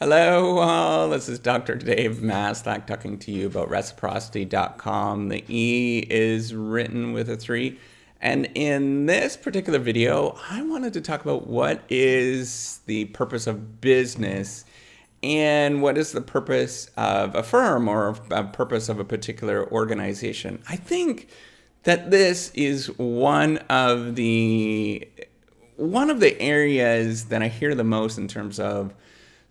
Hello, all. This is Dr. Dave Maslach talking to you about reciprocity.com. The E is written with a 3. And in this particular video, I wanted to talk about what is the purpose of business and what is the purpose of a firm or a purpose of a particular organization. I think that this is one of the areas that I hear the most in terms of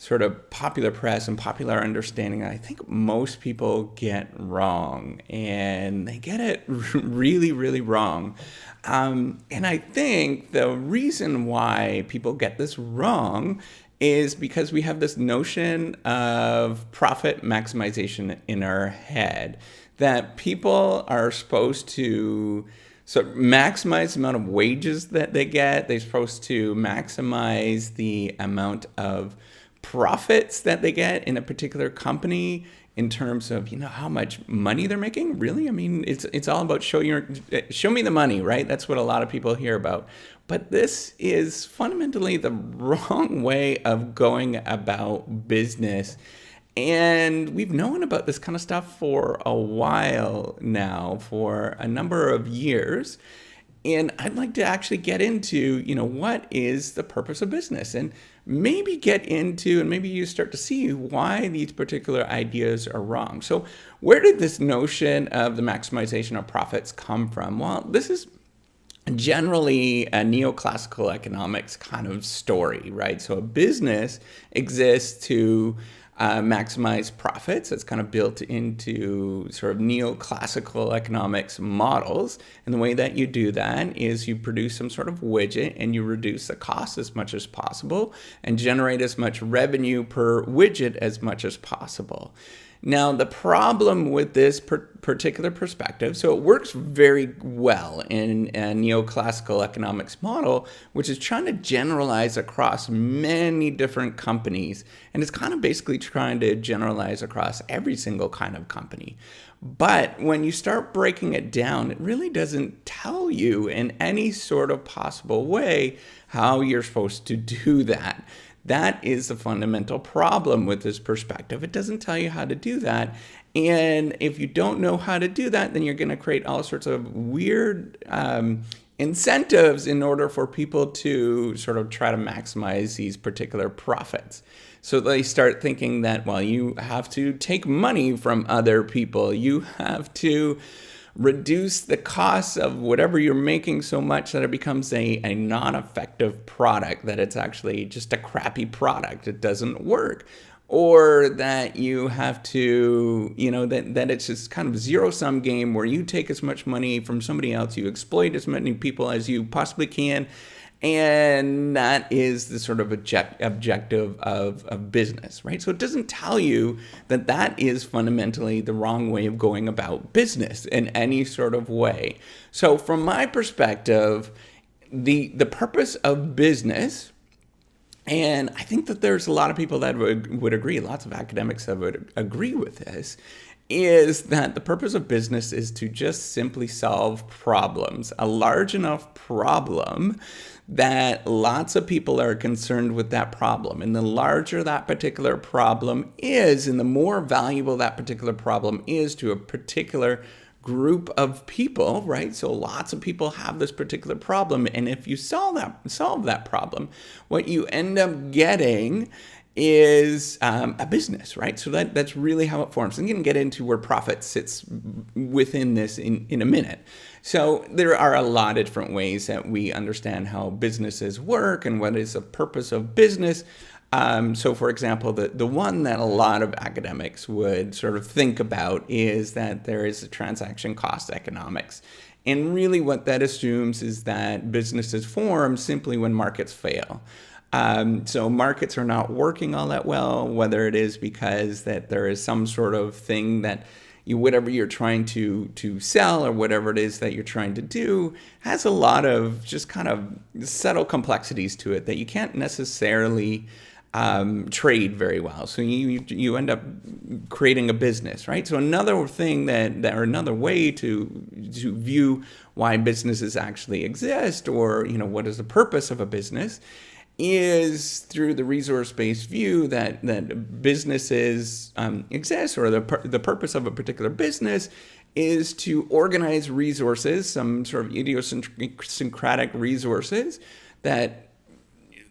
sort of popular press and popular understanding that I think most people get wrong, and they get it really, really wrong. And I think the reason why people get this wrong is because we have this notion of profit maximization in our head, that people are supposed to maximize the amount of wages that they get. They're supposed to maximize the amount of profits that they get in a particular company in terms of, how much money they're making. Really? I mean, it's all about show me the money, right? That's what a lot of people hear about. But this is fundamentally the wrong way of going about business. And we've known about this kind of stuff for a while now, for a number of years. And I'd like to actually get into, what is the purpose of business, and maybe get into, and maybe you start to see why these particular ideas are wrong. So where did this notion of the maximization of profits come from? Well, this is generally a neoclassical economics kind of story, right? So a business exists to maximize profits. It's kind of built into sort of neoclassical economics models. And the way that you do that is you produce some sort of widget and you reduce the cost as much as possible and generate as much revenue per widget as much as possible. Now, the problem with this particular perspective, so it works very well in a neoclassical economics model, which is trying to generalize across many different companies. And it's kind of basically trying to generalize across every single kind of company. But when you start breaking it down, it really doesn't tell you in any sort of possible way how you're supposed to do that. That is the fundamental problem with this perspective. It doesn't tell you how to do that. And if you don't know how to do that, then you're going to create all sorts of weird incentives in order for people to sort of try to maximize these particular profits. So they start thinking that, well, you have to take money from other people. You have to reduce the cost of whatever you're making so much that it becomes a non-effective product, that it's actually just a crappy product. It doesn't work. Or that you have to, that it's just kind of zero-sum game where you take as much money from somebody else, you exploit as many people as you possibly can, and that is the sort of objective of business, right? So it doesn't tell you that that is fundamentally the wrong way of going about business in any sort of way. So from my perspective, the purpose of business, and I think that there's a lot of people that would agree, lots of academics that would agree with this, is that the purpose of business is to just simply solve problems, a large enough problem that lots of people are concerned with that problem. And the larger that particular problem is, and the more valuable that particular problem is to a particular group of people, right? So lots of people have this particular problem. And if you solve that problem, what you end up getting is a business, right? So that's really how it forms. I'm going to get into where profit sits within this in a minute. So there are a lot of different ways that we understand how businesses work and what is the purpose of business. So for example, the one that a lot of academics would sort of think about is that there is a transaction cost economics. And really what that assumes is that businesses form simply when markets fail. So markets are not working all that well, whether it is because that there is some sort of thing that whatever you're trying to sell or whatever it is that you're trying to do has a lot of just kind of subtle complexities to it that you can't necessarily trade very well. So you end up creating a business, right? So another thing or another way to view why businesses actually exist, or what is the purpose of a business, is through the resource-based view that businesses exist, or the purpose of a particular business is to organize resources, some sort of idiosyncratic resources that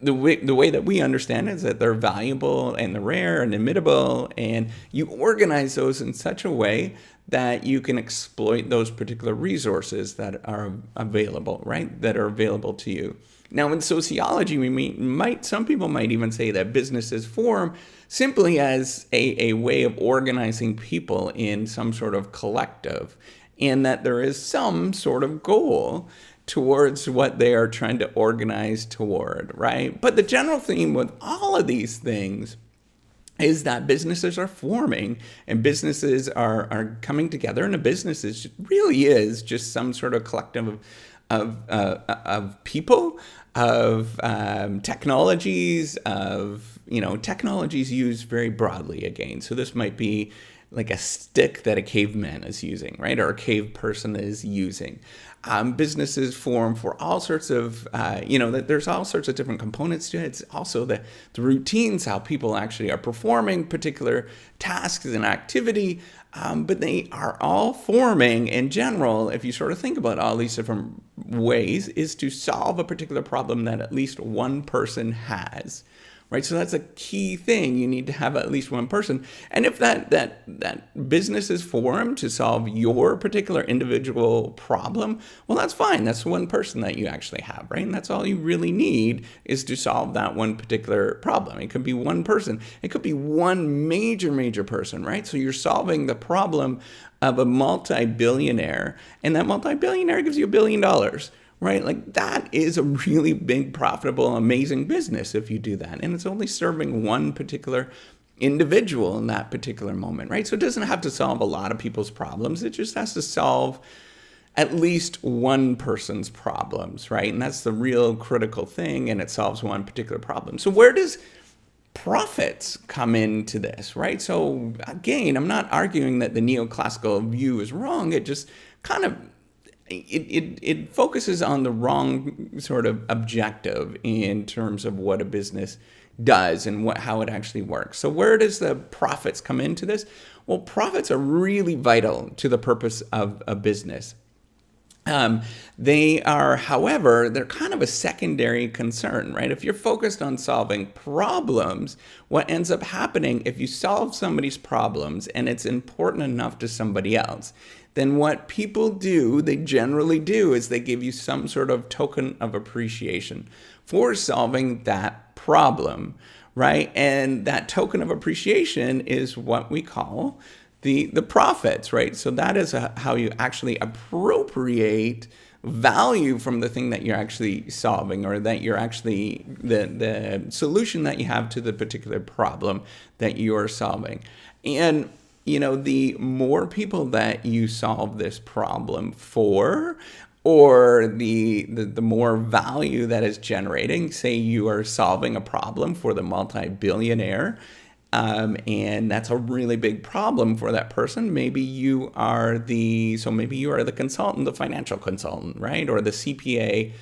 the way that we understand it is that they're valuable and they're rare and immutable, and you organize those in such a way that you can exploit those particular resources that are available, right? That are available to you. Now, in sociology, some people might even say that businesses form simply as a way of organizing people in some sort of collective, and that there is some sort of goal towards what they are trying to organize toward, right? But the general theme with all of these things is that businesses are forming and businesses are coming together, and a business really is just some sort of collective of people, of technologies, technologies used very broadly again. So this might be like a stick that a caveman is using, right? Or a cave person is using. Businesses form for all sorts of, there's all sorts of different components to it. It's also the routines, how people actually are performing particular tasks and activity. But they are all forming in general, if you sort of think about all these different ways, is to solve a particular problem that at least one person has. Right, so that's a key thing. You need to have at least one person. And if that business is formed to solve your particular individual problem, well, that's fine. That's one person that you actually have, right? And that's all you really need is to solve that one particular problem. It could be one person. It could be one major person, right? So you're solving the problem of a multi-billionaire, and that multi-billionaire gives you $1 billion. Right? Like that is a really big, profitable, amazing business if you do that. And it's only serving one particular individual in that particular moment, right? So it doesn't have to solve a lot of people's problems. It just has to solve at least one person's problems, right? And that's the real critical thing, and it solves one particular problem. So where does profits come into this, right? So again, I'm not arguing that the neoclassical view is wrong. It just kind of It focuses on the wrong sort of objective in terms of what a business does and how it actually works. So where does the profits come into this? Well, profits are really vital to the purpose of a business. They are, however, they're kind of a secondary concern, right? If you're focused on solving problems, what ends up happening if you solve somebody's problems and it's important enough to somebody else, then what people do, they generally do, is they give you some sort of token of appreciation for solving that problem, right? And that token of appreciation is what we call the profits, right? So that is how you actually appropriate value from the thing that you're actually solving, or that you're actually the solution that you have to the particular problem that you are solving. And the more people that you solve this problem for, or the more value that is generating, say you are solving a problem for the multi-billionaire, and that's a really big problem for that person. Maybe you are the consultant, the financial consultant, right? Or the CPA,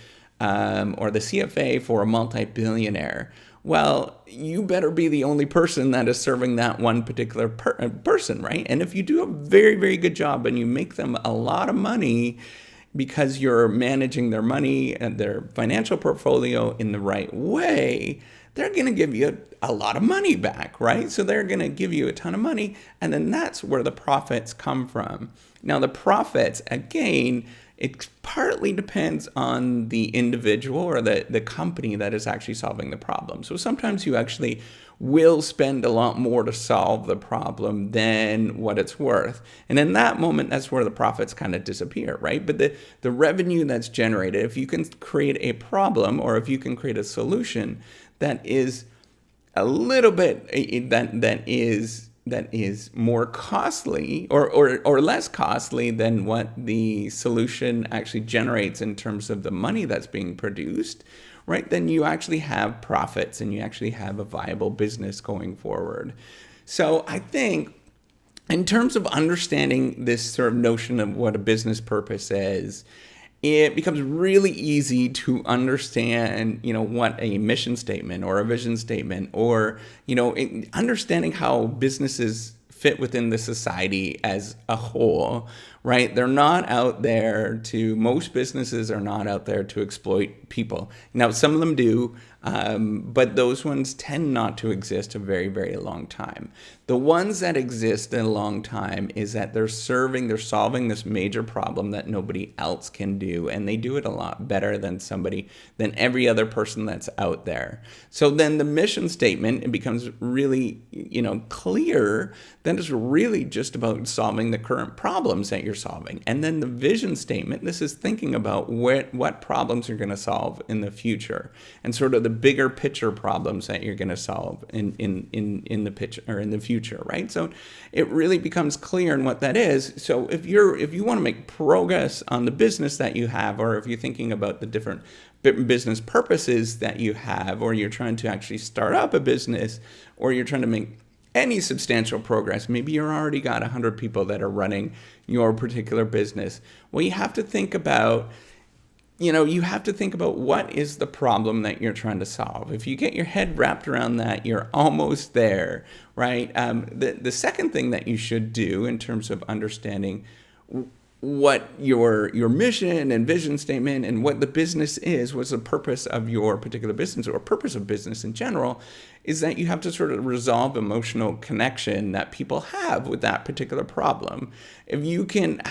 or the CFA for a multi-billionaire. Well, you better be the only person that is serving that one particular person, right? And if you do a very, very good job and you make them a lot of money because you're managing their money and their financial portfolio in the right way, they're going to give you a lot of money back, right? So they're going to give you a ton of money, and then that's where the profits come from. Now, the profits, again, it partly depends on the individual or the company that is actually solving the problem. So sometimes you actually will spend a lot more to solve the problem than what it's worth. And in that moment, that's where the profits kind of disappear, right? But the revenue that's generated, if you can create a problem, or if you can create a solution that is a little bit, that is more costly or less costly than what the solution actually generates in terms of the money that's being produced, right? Then you actually have profits and you actually have a viable business going forward. So I think in terms of understanding this sort of notion of what a business purpose is, it becomes really easy to understand, what a mission statement or a vision statement, or, understanding how businesses fit within the society as a whole, right? Most businesses are not out there to exploit people. Now, some of them do, but those ones tend not to exist a very, very long time. The ones that exist in a long time is that they're solving this major problem that nobody else can do, and they do it a lot better than every other person that's out there. So then the mission statement, it becomes really, clear that it's really just about solving the current problems that you're solving. And then the vision statement, this is thinking about what problems you're going to solve in the future, and sort of the bigger picture problems that you're going to solve in the picture or in the future, right? So it really becomes clear in what that is. So if you want to make progress on the business that you have, or if you're thinking about the different business purposes that you have, or you're trying to actually start up a business, or you're trying to make any substantial progress, maybe you're already got 100 people that are running your particular business. Well, you have to think about what is the problem that you're trying to solve. If you get your head wrapped around that, you're almost there, right? The second thing that you should do in terms of understanding what your mission and vision statement and what the business is, what's the purpose of your particular business or purpose of business in general, is that you have to sort of resolve emotional connection that people have with that particular problem. If you can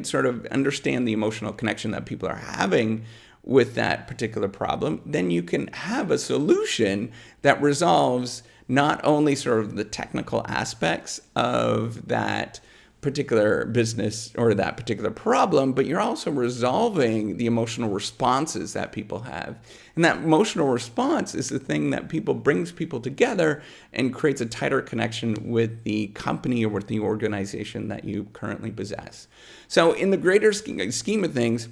sort of understand the emotional connection that people are having with that particular problem, then you can have a solution that resolves not only sort of the technical aspects of that particular business or that particular problem, but you're also resolving the emotional responses that people have. And that emotional response is the thing that brings people together and creates a tighter connection with the company or with the organization that you currently possess. So in the greater scheme of things,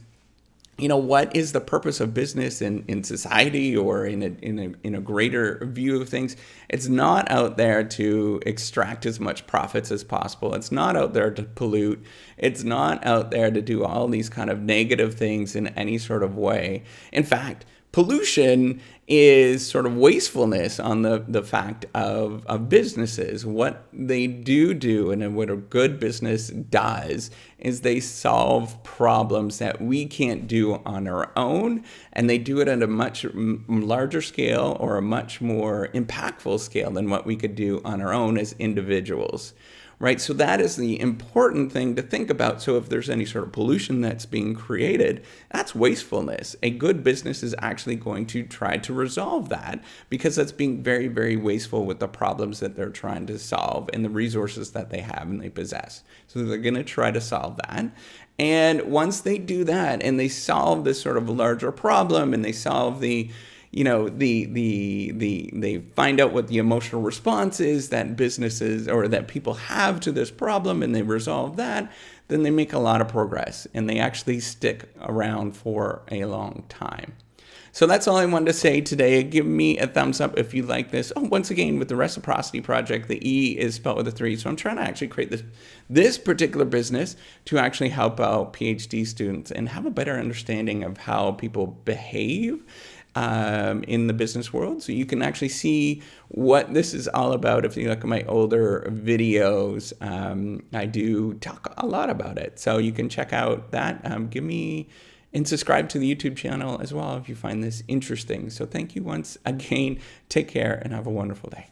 what is the purpose of business in society or in a greater view of things? It's not out there to extract as much profits as possible. It's not out there to pollute. It's not out there to do all these kind of negative things in any sort of way. In fact, pollution is sort of wastefulness on the fact of businesses. What they do and what a good business does is they solve problems that we can't do on our own, and they do it at a much larger scale or a much more impactful scale than what we could do on our own as individuals. Right? So that is the important thing to think about. So if there's any sort of pollution that's being created, that's wastefulness. A good business is actually going to try to resolve that, because that's being very, very wasteful with the problems that they're trying to solve and the resources that they have and they possess. So they're going to try to solve that. And once they do that and they solve this sort of larger problem and they solve they find out what the emotional response is that businesses or that people have to this problem, and they resolve that, then they make a lot of progress and they actually stick around for a long time. So that's all I wanted to say today. Give me a thumbs up if you like this. Oh, once again, with the Reciprocity Project, the E is spelled with a 3. So I'm trying to actually create this particular business to actually help out PhD students and have a better understanding of how people behave in the business world. So you can actually see what this is all about. If you look at my older videos, I do talk a lot about it. So you can check out that. And subscribe to the YouTube channel as well if you find this interesting. So thank you once again. Take care and have a wonderful day.